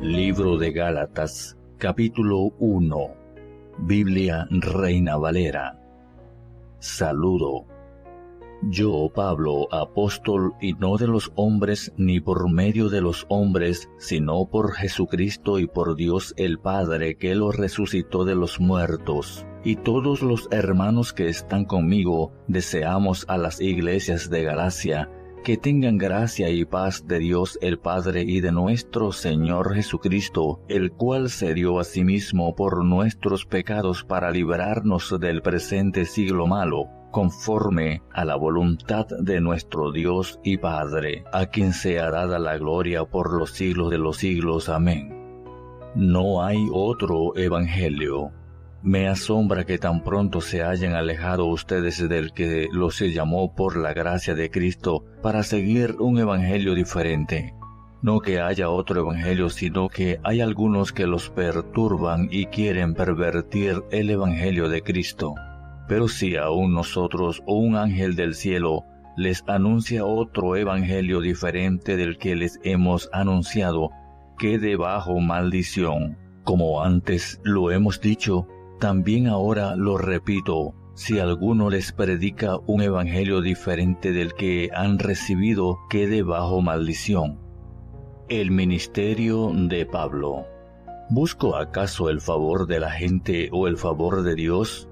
Libro de Gálatas, capítulo 1. Biblia Reina Valera. Saludo. Yo, Pablo, apóstol, y no de los hombres, ni por medio de los hombres, sino por Jesucristo y por Dios el Padre, que lo resucitó de los muertos, y todos los hermanos que están conmigo, deseamos a las iglesias de Galacia, que tengan gracia y paz de Dios el Padre y de nuestro Señor Jesucristo, el cual se dio a sí mismo por nuestros pecados para librarnos del presente siglo malo, conforme a la voluntad de nuestro Dios y Padre, a quien sea dada la gloria por los siglos de los siglos. Amén. No hay otro evangelio. Me asombra que tan pronto se hayan alejado ustedes del que los llamó por la gracia de Cristo para seguir un evangelio diferente. No que haya otro evangelio, sino que hay algunos que los perturban y quieren pervertir el evangelio de Cristo. Pero si aún nosotros o un ángel del cielo les anuncia otro evangelio diferente del que les hemos anunciado, quede bajo maldición. Como antes lo hemos dicho, también ahora lo repito, si alguno les predica un evangelio diferente del que han recibido, quede bajo maldición. El ministerio de Pablo. ¿Busco acaso el favor de la gente o el favor de Dios?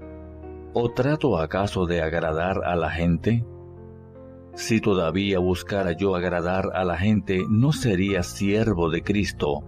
¿O trato acaso de agradar a la gente? Si todavía buscara yo agradar a la gente, no sería siervo de Cristo.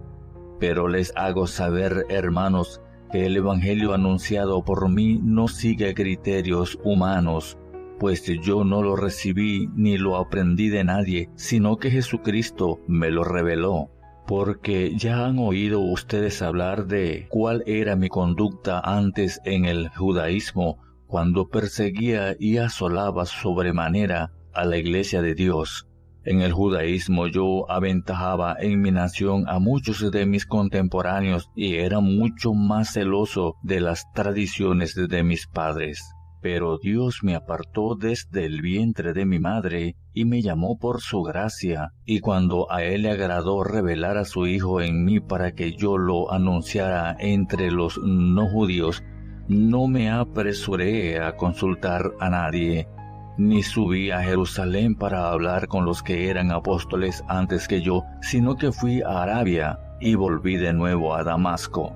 Pero les hago saber, hermanos, que el evangelio anunciado por mí no sigue criterios humanos, pues yo no lo recibí ni lo aprendí de nadie, sino que Jesucristo me lo reveló. Porque ya han oído ustedes hablar de cuál era mi conducta antes en el judaísmo, cuando perseguía y asolaba sobremanera a la iglesia de Dios. En el judaísmo yo aventajaba en mi nación a muchos de mis contemporáneos y era mucho más celoso de las tradiciones de mis padres. Pero Dios me apartó desde el vientre de mi madre y me llamó por su gracia, y cuando a Él le agradó revelar a su Hijo en mí para que yo lo anunciara entre los no judíos, no me apresuré a consultar a nadie, ni subí a Jerusalén para hablar con los que eran apóstoles antes que yo, sino que fui a Arabia y volví de nuevo a Damasco.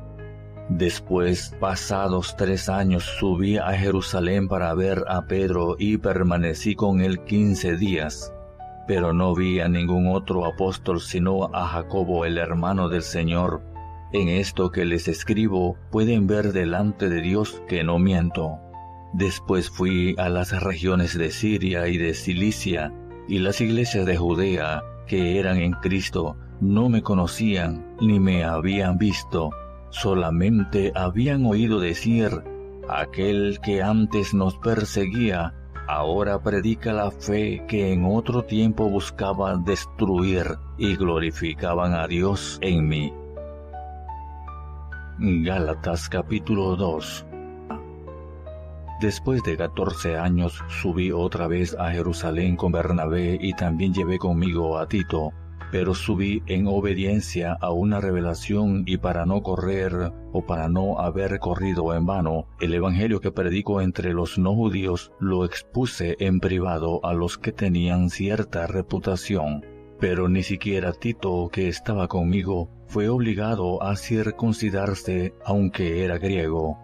Después, pasados 3 años, subí a Jerusalén para ver a Pedro y permanecí con él 15 días. Pero no vi a ningún otro apóstol sino a Jacobo, el hermano del Señor. En esto que les escribo pueden ver delante de Dios que no miento. Después fui a las regiones de Siria y de Cilicia, y las iglesias de Judea, que eran en Cristo, no me conocían ni me habían visto, solamente habían oído decir: aquel que antes nos perseguía, ahora predica la fe que en otro tiempo buscaba destruir, y glorificaban a Dios en mí. Gálatas capítulo 2. Después de 14 años subí otra vez a Jerusalén con Bernabé y también llevé conmigo a Tito, pero subí en obediencia a una revelación y para no correr o para no haber corrido en vano, el evangelio que predico entre los no judíos lo expuse en privado a los que tenían cierta reputación. Pero ni siquiera Tito, que estaba conmigo, fue obligado a circuncidarse aunque era griego.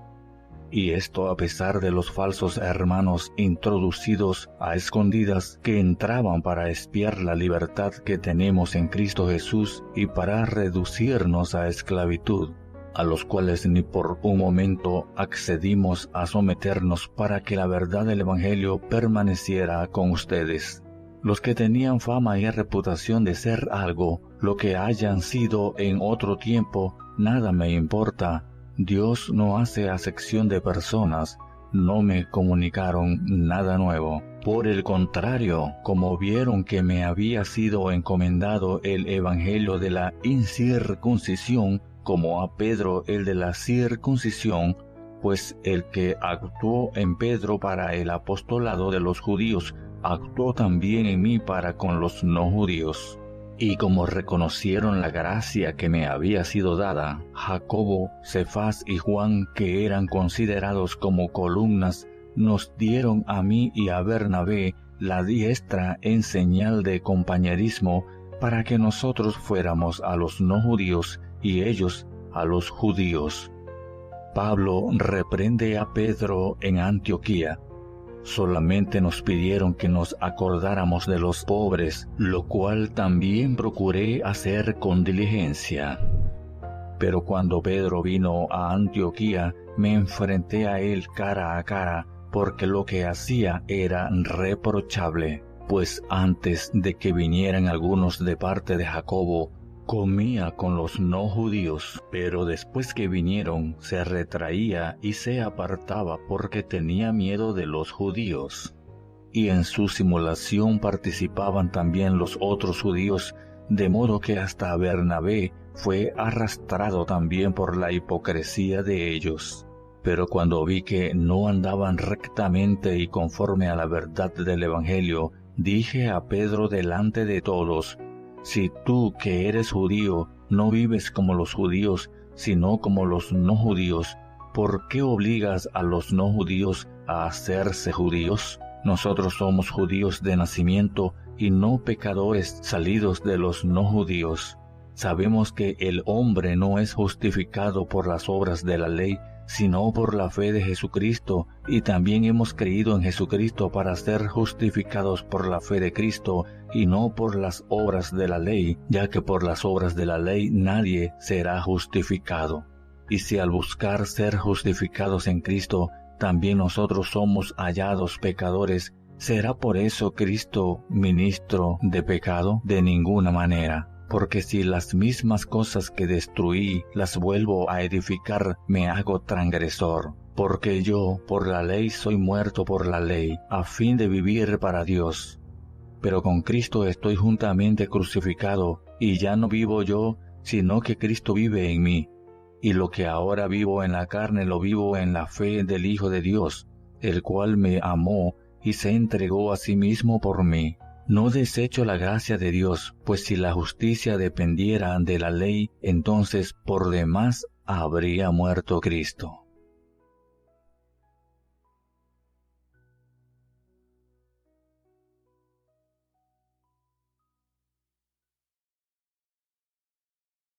Y esto a pesar de los falsos hermanos introducidos a escondidas que entraban para espiar la libertad que tenemos en Cristo Jesús y para reducirnos a esclavitud, a los cuales ni por un momento accedimos a someternos para que la verdad del Evangelio permaneciera con ustedes. Los que tenían fama y reputación de ser algo, lo que hayan sido en otro tiempo, nada me importa. Dios no hace acepción de personas, no me comunicaron nada nuevo. Por el contrario, como vieron que me había sido encomendado el evangelio de la incircuncisión, como a Pedro el de la circuncisión, pues el que actuó en Pedro para el apostolado de los judíos, actuó también en mí para con los no judíos. Y como reconocieron la gracia que me había sido dada, Jacobo, Cefas y Juan, que eran considerados como columnas, nos dieron a mí y a Bernabé la diestra en señal de compañerismo, para que nosotros fuéramos a los no judíos y ellos a los judíos. Pablo reprende a Pedro en Antioquía. Solamente nos pidieron que nos acordáramos de los pobres, lo cual también procuré hacer con diligencia. Pero cuando Pedro vino a Antioquía, me enfrenté a él cara a cara, porque lo que hacía era reprochable, pues antes de que vinieran algunos de parte de Jacobo, comía con los no judíos, pero después que vinieron se retraía y se apartaba porque tenía miedo de los judíos. Y en su simulación participaban también los otros judíos, de modo que hasta Bernabé fue arrastrado también por la hipocresía de ellos. Pero cuando vi que no andaban rectamente y conforme a la verdad del Evangelio, dije a Pedro delante de todos: si tú, que eres judío, no vives como los judíos, sino como los no judíos, ¿por qué obligas a los no judíos a hacerse judíos? Nosotros somos judíos de nacimiento y no pecadores salidos de los no judíos. Sabemos que el hombre no es justificado por las obras de la ley, sino por la fe de Jesucristo, y también hemos creído en Jesucristo para ser justificados por la fe de Cristo, y no por las obras de la ley, ya que por las obras de la ley nadie será justificado. Y si al buscar ser justificados en Cristo, también nosotros somos hallados pecadores, ¿será por eso Cristo ministro de pecado? De ninguna manera. Porque si las mismas cosas que destruí las vuelvo a edificar, me hago transgresor. Porque yo, por la ley, soy muerto por la ley, a fin de vivir para Dios. Pero con Cristo estoy juntamente crucificado, y ya no vivo yo, sino que Cristo vive en mí. Y lo que ahora vivo en la carne lo vivo en la fe del Hijo de Dios, el cual me amó y se entregó a sí mismo por mí. No desecho la gracia de Dios, pues si la justicia dependiera de la ley, entonces por demás habría muerto Cristo.